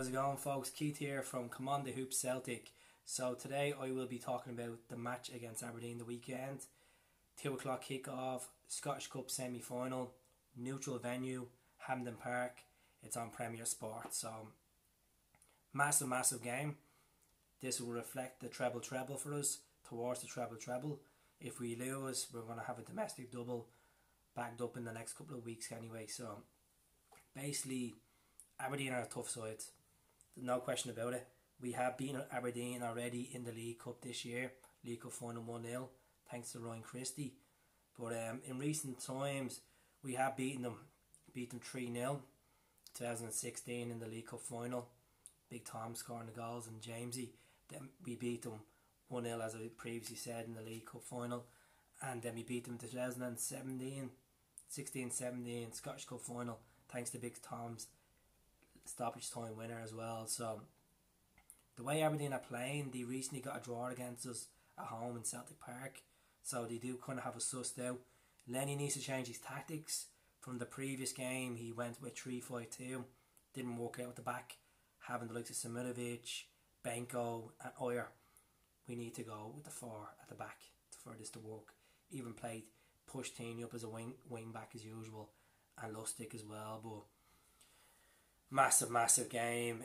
How's it going, folks? Keith here from Come On The Hoop Celtic. So today I will be talking about the match against Aberdeen the weekend. 2 o'clock kick-off, Scottish Cup semi-final, neutral venue, Hampden Park. It's on Premier Sport. So massive game. This will reflect the treble for us, towards the treble. If we lose, we're going to have a domestic double backed up in the next couple of weeks anyway. So basically, Aberdeen are a tough side. There's no question about it. We have beaten Aberdeen already in the League Cup this year. League Cup final 1-0, thanks to Ryan Christie. But in recent times, we have beaten them. Beat them 3-0. 2016 in the League Cup final. Big Tom scoring the goals and Jamesy. Then we beat them 1-0, as I previously said, in the League Cup final. And then we beat them in 2017, 16-17 Scottish Cup final, thanks to Big Tom's stoppage time winner as well. So the way Aberdeen are playing, they recently got a draw against us at home in Celtic Park, so they do kind of have us sussed out. Lenny needs to change his tactics. From the previous game, he went with 3-5-2, didn't work out at the back, having the likes of Simonovic, Benko and Oyer. We need to go with the 4 at the back for this to work. Even played push Tini up as a wing back as usual, and Lustig as well. But massive game.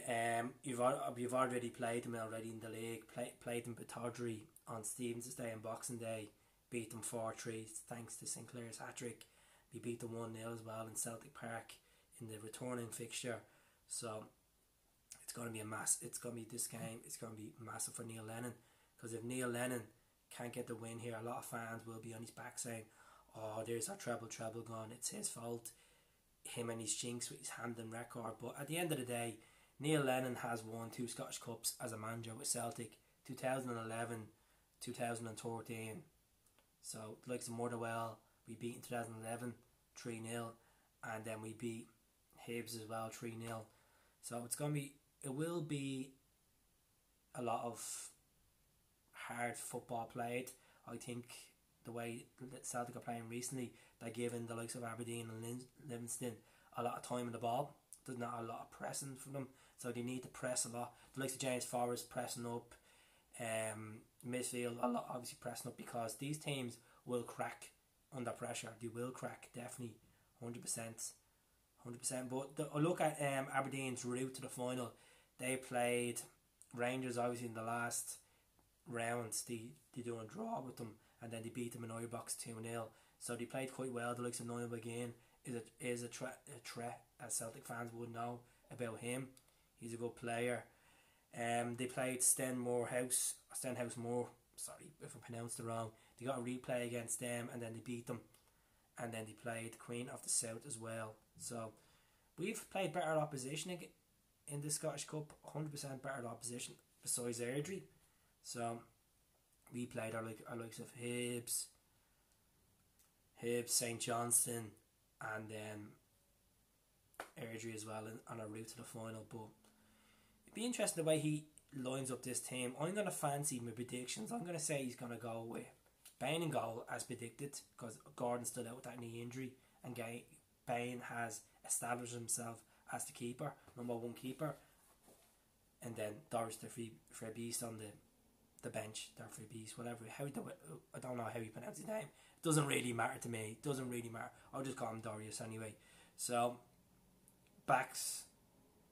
You've already played them already in the league. Played them with Tawdry on Stevens' Day and Boxing Day. Beat them 4-3 thanks to Sinclair's hat-trick. We beat them 1-0 as well in Celtic Park in the returning fixture. So it's going to be this game. It's going to be massive for Neil Lennon, because if Neil Lennon can't get the win here, a lot of fans will be on his back saying, "Oh, there's our treble gone. It's his fault. Him and his jinx with his Hampden record." But at the end of the day, Neil Lennon has won 2 Scottish Cups as a manager with Celtic, 2011, 2013. So the likes of Motherwell, we beat in 2011 3-0, and then we beat Hibs as well 3-0. So it will be a lot of hard football played. I think the way that Celtic are playing recently, they're giving the likes of Aberdeen and Livingston a lot of time in the ball. There's not a lot of pressing for them, so they need to press a lot. The likes of James Forrest pressing up, midfield a lot, obviously pressing up, because these teams will crack under pressure. They will crack, definitely, 100%. But I look at Aberdeen's route to the final. They played Rangers obviously in the last rounds. They do a draw with them, and then they beat them in Oyerbox 2-0. So they played quite well. The likes of Niall again is a threat, as Celtic fans would know about him. He's a good player. They played Stenhouse Moor. Sorry if I pronounced it wrong. They got a replay against them, and then they beat them. And then they played Queen of the South as well. So we've played better opposition in the Scottish Cup. 100% better opposition besides Airdrie. So we played our likes of Hibs, St Johnstone, and then Airdrie as well on our route to the final. But it'd be interesting the way he lines up this team. I'm going to fancy my predictions. I'm going to say he's going to go with Bain in goal as predicted, because Gordon still out with that knee injury, and Bain has established himself as the keeper, number 1 keeper. And then Doris the Free Beast on the bench, the Free Beast, whatever. I don't know how you pronounce his name. It doesn't really matter to me. It doesn't really matter. I'll just call him Darius anyway. So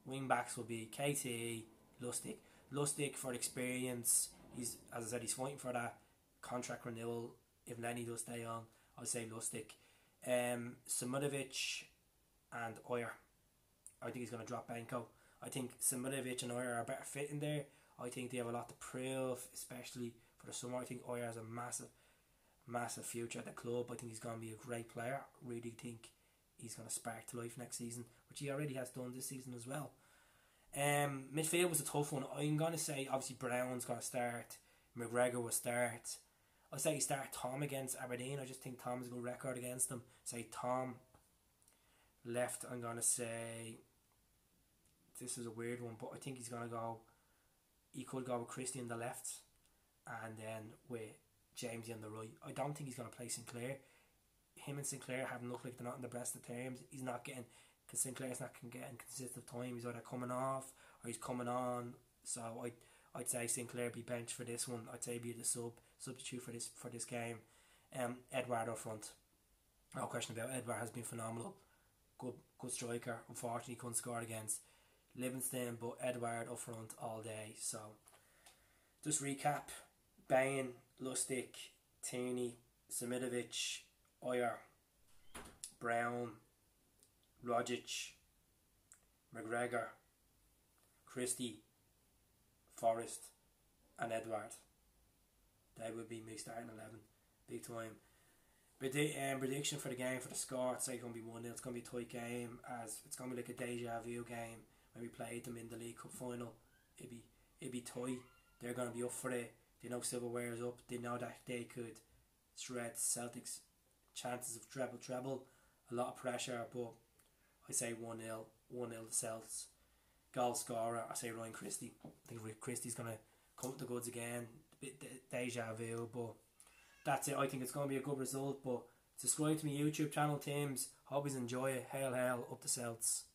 wing backs will be KTE, Lustig. Lustig for experience. He's, as I said, he's fighting for that contract renewal. If Lenny does stay on, I'll say Lustig. Simonovic and Oyer. I think he's going to drop Benko. I think Simonovic and Oyer are a better fit in there. I think they have a lot to prove, especially for the summer. I think Oyer has a massive future at the club. I think he's going to be a great player. Really think he's going to spark to life next season, which he already has done this season as well. Midfield was a tough one. I'm going to say obviously Brown's going to start. McGregor will start. I say you start Tom against Aberdeen. I just think Tom has a good record against them. Say Tom. Left, I'm going to say, this is a weird one, but I think he could go with Christie on the left, and then with Jamesy on the right. I don't think he's going to play Sinclair. Him and Sinclair haven't looked like they're not in the best of terms. He's not getting, because Sinclair's not getting consistent time. He's either coming off or he's coming on. So I'd say Sinclair be benched for this one. I'd say be the substitute for this game. Edouard up front. No question about it. Edouard has been phenomenal. Good striker. Unfortunately, couldn't score against Livingston, but Edouard up front all day. So just recap: Bain, Lustig, Tierney, Simidovic, Oyer, Brown, Rogic, McGregor, Christie, Forrest, and Edouard. They would be my starting 11, big time. But the prediction for the game, for the score, I'd say it's going to be 1-0. It's going to be a tight game, as it's going to be like a deja vu game when we played them in the League Cup final. It'd be tight. They're going to be up for it. They know silverware's up. They know that they could shred Celtic's chances of treble. A lot of pressure, but I say 1-0 the Celts. Goal scorer, I say Ryan Christie. I think Christie's going to come with the goods again. A bit deja vu, but that's it. I think it's going to be a good result. But subscribe to my YouTube channel, teams. Hope you enjoy it. Hail, up the Celts.